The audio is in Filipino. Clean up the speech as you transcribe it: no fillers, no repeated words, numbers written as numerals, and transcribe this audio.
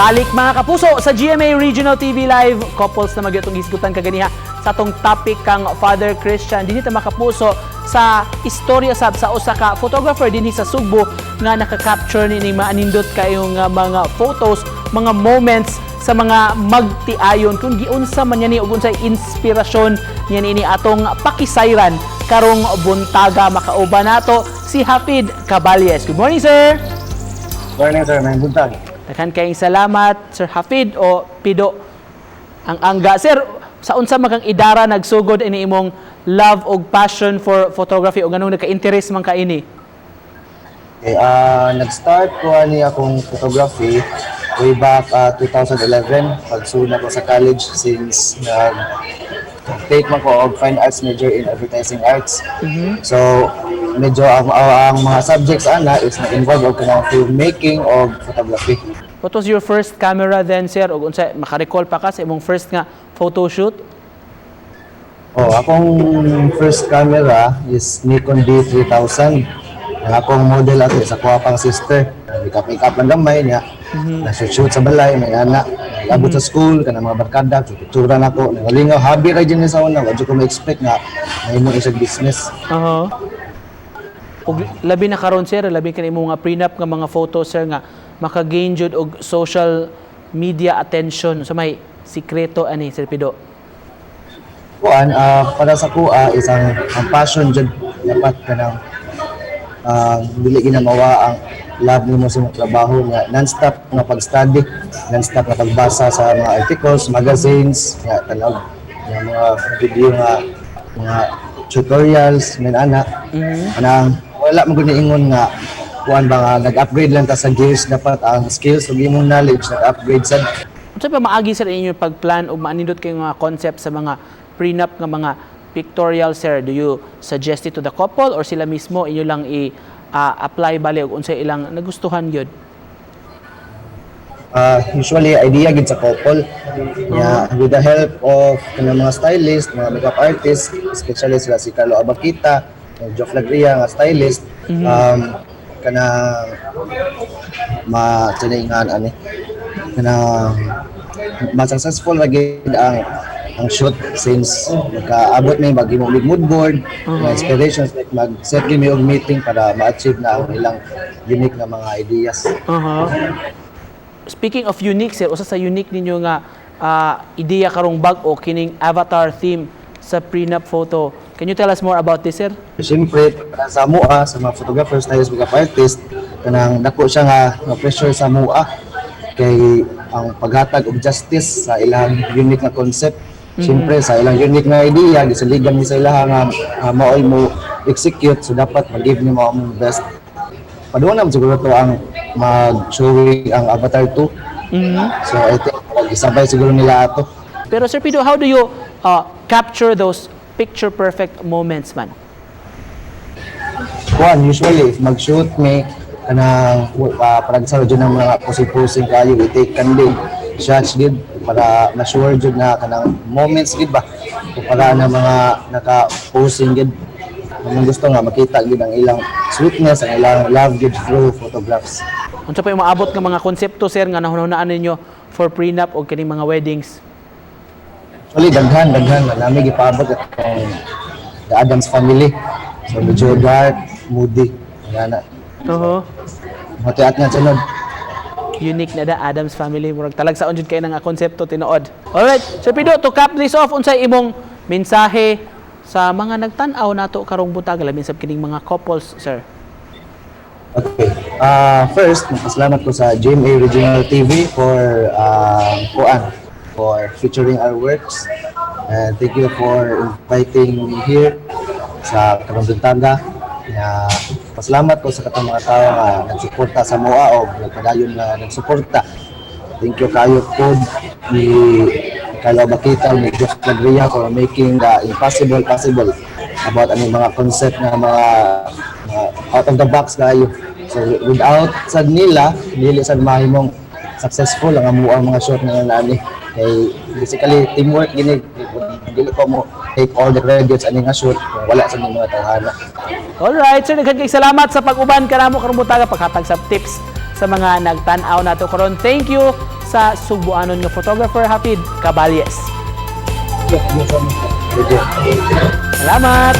Balik mga kapuso sa GMA Regional TV Live. Couples na magyotong hisgutan kaganiha sa atong topic kang Father Christian. Dinhi ta mga kapuso sa istorya sab sa usa ka photographer dinhi sa Sugbo nga naka-capture ni maanindot kayong mga photos, mga moments sa mga magtiayon kung giunsa man yan ug unsay inspirasyon yan ini atong pakisayran karong buntaga. Makauban nato si Hafid Caballes. Good morning, sir. Good morning, sir. May buntag. Daghan kayong salamat, Sir Hafid o Pido ang angga. Sir, sa unsa man kang idara nagsugod ini imong love og passion for photography o ganung nagka-interest man ka ini? Okay, nag-start ko ani akong photography way back 2011 pagsuna ko sa college since take man ko og fine arts major in advertising arts. So medyo ang mga subjects ana is na-involve og kanang filmmaking o photography. What was your first camera then, sir? O unsa maka-recall pa ka sa imong first nga photo shoot? Akong first camera is Nikon D3000. Ang akong model ato sa kuha pang sister. Make-up lang gamay niya. Nasa-shoot sa balay, may anak. Nag-abot sa school, kanang mga barkada, picture na ako. Nangalingaw, hobby rin din sa una. Wadyo ko ma-expect nga may mo isang business. Ug labi na karon, sir, labi ka nimo nga prenup nga mga photos, sir, nga maka-gain jud og social media attention. So may sikreto ani, Sir Pido? Para sa kuha isang ang passion jud dapat kanang dili ginamawa ang love nimo sa imong trabaho nga non-stop nga pag-study, non-stop nga pagbasa sa mga articles, magazines, nga tanawag nga mga video nga mga tutorials men ana. Kanang wala man gud ingon nga kuan ba nga nag-upgrade lang ta sa gears, dapat ang skills ug imong knowledge nag-upgrade sad. Unsa pa maagi, sir, inyo pagplan o maanindot kay mga concept sa mga prenup nga mga pictorial, sir? Do you suggest it to the couple or sila mismo inyo lang i-apply bali og unsay ilang nagustuhan gyud? Usually idea gid sa couple with the help of kanang mga stylist, mga makeup artist, especially sila si Carlo Abakita, Joe Flagria nga stylist. Kanang ma-tuningan ani kanang ma-successful lagi ang shoot since nakaabot may mag-imong mood board, inspirations like mag-set gyud og meeting para ma-achieve na ang ilang unique na mga ideas. Speaking of unique, sir, usa sa unique ninyo nga ideya karong bag-o kining avatar theme sa prenup photo. Can you tell us more about this, sir? Siyempre, sa MUA, sa mga photographers, stylist, makeup artist, kanang dako siya nga pressure sa MUA kay ang paghatag og justice sa ilang unique na concept. Siyempre, sa ilang unique na idea, gisaligan ni sa ilang nga maoy mo execute, so dapat mag-give ni mo ang best. Paduwa naman siguro to ang mag-showing ang Avatar 2. So I think isabay siguro nila ato. Pero Sir Pido, how do you capture those picture perfect moments man? Usually if mag-shoot me kanang parang sa jud ng mga pusing-pusing kayo i-take candid shots gid para ma-sure jud na kanang moments gid ba o para na mga naka-posing gid ang gusto nga makita gid ang ilang sweetness, ang ilang love gid through photographs. Unsa pa yung maabot nga mga konsepto, sir, nga nahunahunaan ninyo for prenup o kining mga weddings? Actually, daghan nami gipaabot atong the Addams Family. So medyo dark, moody, ngana. Matiat nga sunod. Unique na da Addams Family, murag talag sa unjud kay nga konsepto tinuod. Alright, Sir Pido, to cap this off, unsay imong mensahe sa mga nagtan-aw nato karong butag labi sa kining mga couples, sir? Okay. First, salamat ko sa GMA Regional TV for featuring our works, and thank you for inviting me here sa karong buntaga. Pasalamat ko sa katong mga tao nga nagsuporta sa MUA o nagpadayon na nagsuporta. Thank you kayo po ni Carlo Bakita, ni Joe Flagria for making the impossible possible about ang mga concept na mga out of the box kayo. So without sad nila, dili sad mahimong successful ang mga shot na nani. Kay basically teamwork gini, dili ko mo take all the credits ani nga shoot kung wala sa mga tawhana. Alright, sir, nagkagay salamat sa pag-uban kanamo karong butaga paghatag sa tips sa mga nagtan-aw nato karon. Thank you sa Sugbuanon nga photographer Hafid Caballes. Thank you so much. Thank you. Salamat!